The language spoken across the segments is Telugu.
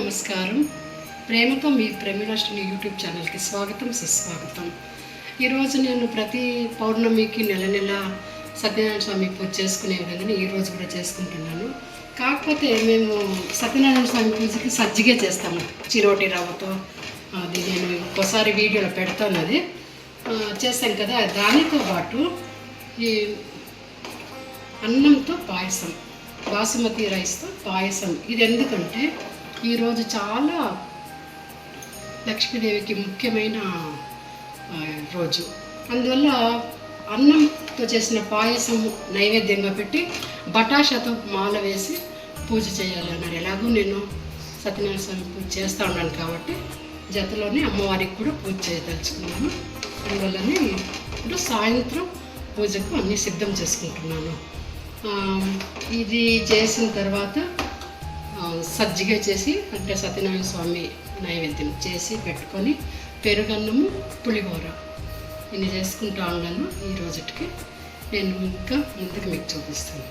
నమస్కారం. ప్రేమతో మీ ప్రేమిలాష్టిని యూట్యూబ్ ఛానల్కి స్వాగతం, సుస్వాగతం. ఈరోజు నేను ప్రతి పౌర్ణమికి నెల నెల సత్యనారాయణ స్వామి పూజ చేసుకునే విధంగా ఈరోజు కూడా చేసుకుంటున్నాను. కాకపోతే మేము సత్యనారాయణ స్వామి పూజకి సజ్జిగే చేస్తాము, చిరోటి రవ్వతో. అది నేను ఇంకోసారి వీడియోలో పెడతాను. అది చేస్తాం కదా. దానితో పాటు ఈ అన్నంతో పాయసం, బాసుమతి రైస్తో పాయసం. ఇది ఎందుకంటే ఈరోజు చాలా లక్ష్మీదేవికి ముఖ్యమైన రోజు. అందువల్ల అన్నంతో చేసిన పాయసం నైవేద్యంగా పెట్టి బటాషాతో మాల వేసి పూజ చేయాలి అన్నారు. ఎలాగో నేను సత్యనారాయణ స్వామి పూజ చేస్తూ ఉన్నాను కాబట్టి జతలోనే అమ్మవారికి కూడా పూజ చేయదలుచుకున్నాను. అందువల్లనే ఇప్పుడు సాయంత్రం పూజకు అన్నీ సిద్ధం చేసుకుంటున్నాను. ఇది చేసిన తర్వాత సజ్జిగ చేసి, అంటే సత్యనారాయణ స్వామి నైవేద్యం చేసి పెట్టుకొని పెరుగన్నము, పులిహోర ఇన్ని చేసుకుంటా ఉన్నాను. ఈ రోజుకి నేను ఇంకా ముందుకు మీకు చూపిస్తాను.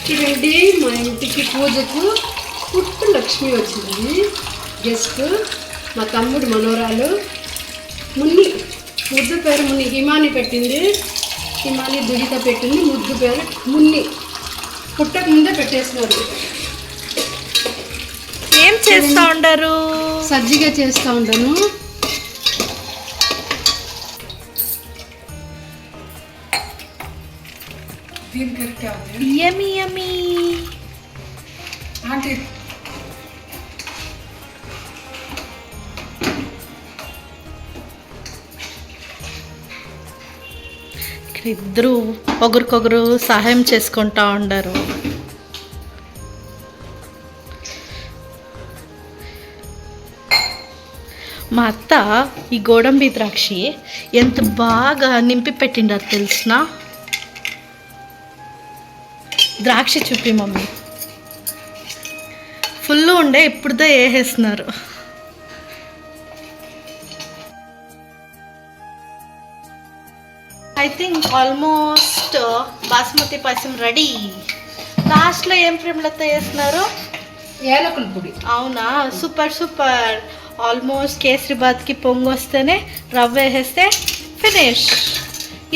చూడండి, మా ఇంటికి పూజకు పుట్టు లక్ష్మి వచ్చింది. గెస్ట్ మా తమ్ముడు మనోరాలు మున్ని, ముద్దు పేరు మున్ని. హిమాని పెట్టింది, హిమాని దుహిత పెట్టింది. ముద్దు పేరు మున్ని. పుట్టక ముందే పెట్టేసినారు. ఏం చేస్తూ ఉంటారు? సజ్జిగా చేస్తూ ఉంటాను. యమ్మీ యమ్మీ ఆంటీ. ఇద్దరు ఒకరికొకరు సహాయం చేసుకుంటా ఉంటారు. మా అత్త ఈ గోడంబి ద్రాక్షి ఎంత బాగా నింపి పెట్టిండారు తెలిసిన. ద్రాక్ష చూపి మమ్మీ, ఫుల్ ఉండే, ఇప్పుడుదే వేసేస్తున్నారు. I think almost basmati payasam ready. లాస్ట్లో ఏం ప్రేమలతో వేస్తున్నారు? యాలకుల పొడి. అవునా, సూపర్ సూపర్. ఆల్మోస్ట్ కేసరిబాద్కి పొంగు వస్తేనే రవ్వ వేసేస్తే ఫినిష్.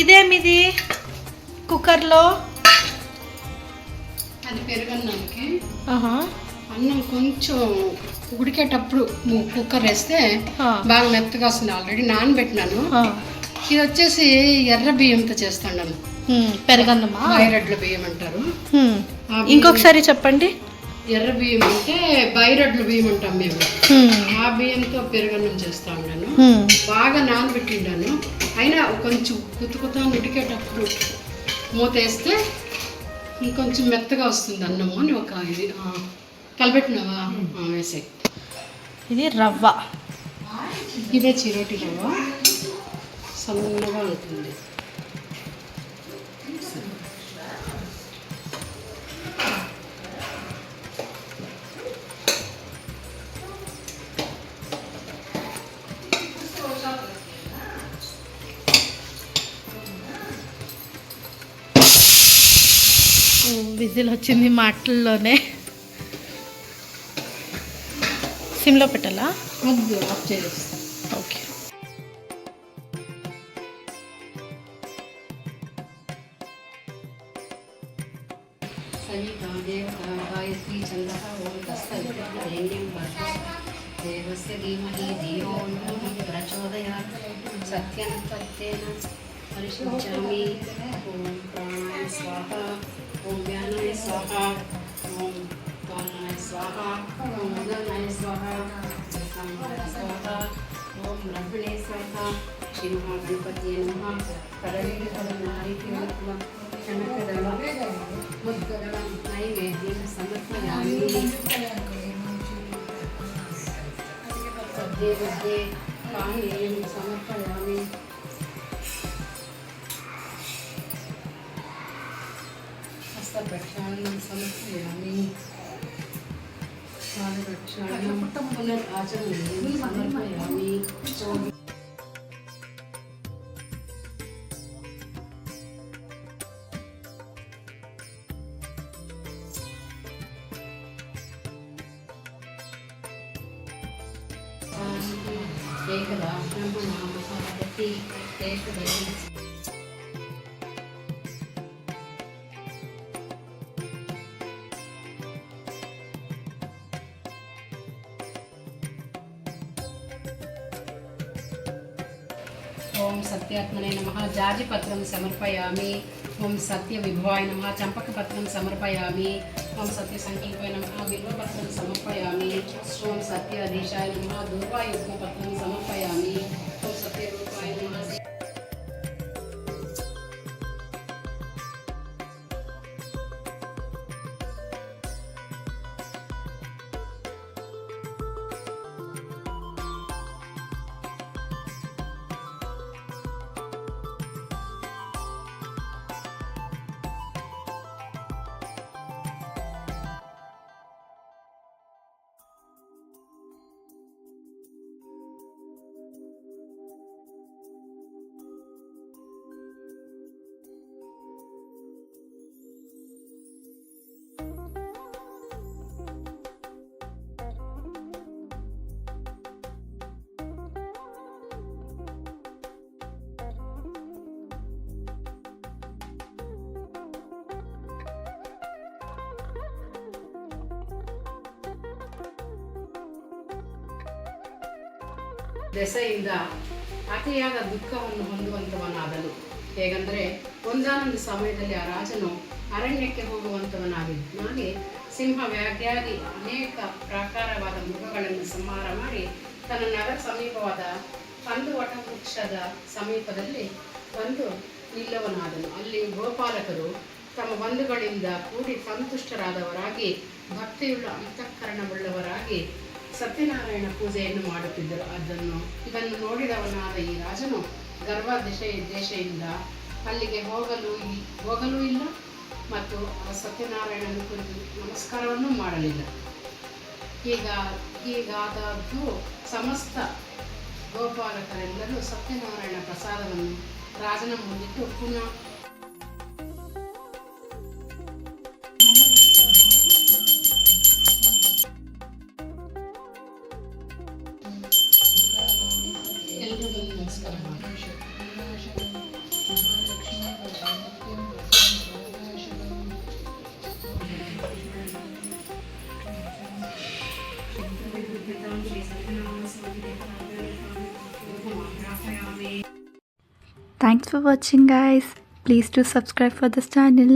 ఇదేమిది కుక్కర్లో? అది పెరుగన్నానికి. అన్నం కొంచెం ఉడికేటప్పుడు కుక్కర్ వేస్తే బాగా మెత్తగా వస్తుంది. ఆల్రెడీ నానబెట్టినాను. ఇది వచ్చేసి ఎర్ర బియ్యంతో చేస్తాను. పెరుగన్నమా? బైరడ్ల బియ్యం అంటారు. ఇంకొకసారి చెప్పండి. ఎర్ర బియ్యం అంటే బైరడ్ల బియ్యం అంటాం మేము. ఆ బియ్యంతో పెరుగన్నం చేస్తా ఉన్నాను. బాగా నానబెట్టిండాను. అయినా కొంచెం కుత్త ఉడికేటప్పుడు మూత వేస్తే ఇంకొంచెం మెత్తగా వస్తుంది అన్నము అని ఒక ఇది కలబెట్టినావా వేసే. ఇది రవ్వ, ఇదే చిరోటి రవ్వ, సన్నగా ఉంటుంది. విజిల్ వచ్చింది మాటల్లోనే. సిమ్లో పెట్టాలా? వద్దు, ఆఫ్ చేస్తాను. ఓకే. గాయత్రీ చంద్ర ఓం దేవస్య ధీమహి ధియో యో ప్రచోదయాత్. సత్యం సత్యేన పరిశుద్ధ్యామి. ఓం ప్రాణాయ స్వాహ, ఓం వ్యానాయ స్వాహ, ఓం ప్రాణాయ స్వాహ, ఓం ఉదనాయ స్వాహ, ఓం స్వాహ, ఓం రఘునే స్వాహ. శ్రీ మహాగణపతి నమః. కరళీకరణారికమ కనకదళ ముద్గదళ నైవేద్యం సమర్పయామి. సద్దే వద్దే పానీయం సమర్పయామి. హస్తప్రక్షాళనం సమర్పయామి. పాదప్రక్షాళనం పునరాచమనం సమర్పయామి. ಏಕದಾ ಬ್ರಹ್ಮಣ ಮಹಾರಥಿ ಏಕದಾ. ఓం సత్యాత్మనే నమః జాజిపత్రం సమర్పయామి. ఓం సత్యవిభవాయ నమః చంపకపత్రం సమర్పయామి. ఓం సత్యసంకల్పాయ నమః బిల్వపత్రం సమర్పయామి. ఓం సత్యాధీశాయ నమః దుర్వాయుగ్మపత్రం సమర్పయామి. ఓం సత్యరూపాయ నమః. ದೆಸೆಯಿಂದ ಅತಿಯಾದ ದುಃಖವನ್ನು ಹೊಂದುವಂಥವನಾದನು. ಹೇಗೆಂದರೆ ಒಂದಾನೊಂದು ಸಮಯದಲ್ಲಿ ಆ ರಾಜನು ಅರಣ್ಯಕ್ಕೆ ಹೋಗುವಂಥವನಾಗಿ ಸಿಂಹ ವ್ಯಾಘ್ಯಾದಿ ಅನೇಕ ಪ್ರಾಕಾರವಾದ ಮೃಗಗಳನ್ನು ಸಂಹಾರ ಮಾಡಿ ತನ್ನ ನಗರ ಸಮೀಪವಾದ ಒಂದು ವಟವೃಕ್ಷದ ಸಮೀಪದಲ್ಲಿ ಬಂದು ನಿಲ್ಲವನಾದನು. ಅಲ್ಲಿ ಗೋಪಾಲಕರು ತಮ್ಮ ಬಂಧುಗಳಿಂದ ಕೂಡಿ ಸಂತುಷ್ಟರಾದವರಾಗಿ ಭಕ್ತಿಯುಳ್ಳ ಅಂತಃಕರಣವುಳ್ಳವರಾಗಿ ಸತ್ಯನಾರಾಯಣ ಪೂಜೆಯನ್ನು ಮಾಡುತ್ತಿದ್ದರು. ಇದನ್ನು ನೋಡಿದವನಾದ ಈ ರಾಜನು ದೇಶೆಯಿಂದ ಅಲ್ಲಿಗೆ ಹೋಗಲೂ ಇಲ್ಲ ಮತ್ತು ಆ ಸತ್ಯನಾರಾಯಣನ ಕುರಿತು ನಮಸ್ಕಾರವನ್ನು ಮಾಡಲಿಲ್ಲ. ಹೀಗಾದದ್ದು ಸಮಸ್ತ ಗೋಪಾಲಕರೆಲ್ಲರೂ ಸತ್ಯನಾರಾಯಣ ಪ್ರಸಾದವನ್ನು ರಾಜನ ಮುಂದಿಟ್ಟು ಪುನಃ ಎಲ್ಲರಿಗೂ ನಮಸ್ಕಾರ ಮಾಡಿ. Thanks for watching guys. Please do subscribe for this channel.